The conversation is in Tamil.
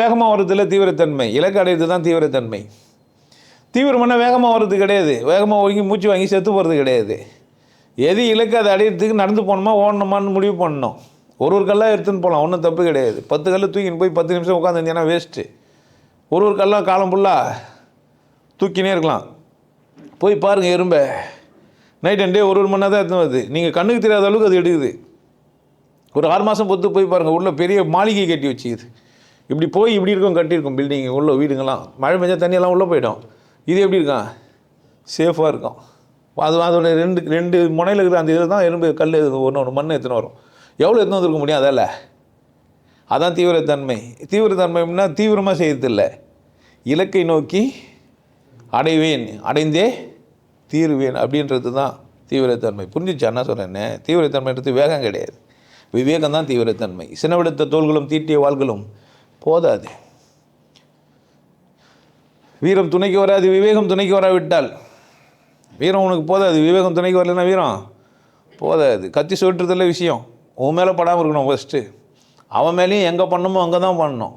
வேகமாக வர்றதில்ல தீவிரத்தன்மை, இலக்கு அடையிறது தான் தீவிரத்தன்மை. தீவிரமான வேகமாக வர்றது கிடையாது, வேகமாக ஒதுங்கி மூச்சு வாங்கி செத்து போகிறது கிடையாது. எது இலக்கு அதை அடையிறதுக்கு நடந்து போகணுமா ஓடணுமான்னு முடிவு பண்ணணும். ஒரு கல்லாக எடுத்துன்னு போகலாம், ஒன்றும் தப்பு கிடையாது. 10 கல் தூக்கின்னு போய் 10 நிமிஷம் உட்காந்துருந்தீங்கன்னா வேஸ்ட்டு. ஒரு கல்லாக காலம் ஃபுல்லாக தூக்கினே இருக்கலாம். போய் பாருங்கள் எறும்பை, நைட் அண்ட் டே ஒரு மணி நேரம் தான் எடுத்துன்னு வருது. நீங்கள் கண்ணுக்கு தெரியாத அளவுக்கு அது எடுக்குது. ஒரு 6 மாதம் பொறுத்து போய் பாருங்கள், உள்ள பெரிய மாளிகை கட்டி வச்சுக்குது. இப்படி போய் இப்படி இருக்கும், கட்டியிருக்கும் பில்டிங் உள்ள வீடுங்கள்லாம். மழை பெஞ்சா தண்ணியெல்லாம் உள்ளே போயிடும். இது எப்படி இருக்கும், சேஃபாக இருக்கும். அதோட ரெண்டு முனையில் இருக்கிற அந்த இதில் தான் எறும்பு கல் ஒன்று மண் எடுத்துன்னு வரும். எவ்வளோ எடுத்துன்னு வந்துருக்க முடியும் அதில்? அதான் தீவிரத்தன்மை. தீவிரத்தன்மைன்னா தீவிரமாக செய்யறதில்லை, இலக்கை நோக்கி அடைவேன், அடைந்தே தீருவேன் அப்படின்றது தான் தீவிரத்தன்மை. புரிஞ்சிச்சா என்ன சொல்கிறேன்னு? தீவிரத்தன்மைன்றது வேகம் கிடையாது, விவேகம் தான் தீவிரத்தன்மை. சினவெடுத்த தோள்களும் தீட்டிய வாள்களும் போதாது. வீரம் துணைக்கு வராது, விவேகம் துணைக்கு வராவிட்டால் வீரம் உனக்கு போதாது. விவேகம் துணைக்கு வரலன்னா வீரம் போதாது. கத்தி சொல்கிறதில்ல விஷயம், உன் மேலே படாமல் இருக்கணும் ஃபஸ்ட்டு. அவன் மேலேயும் எங்கே பண்ணணுமோ அங்கே தான் பண்ணணும்.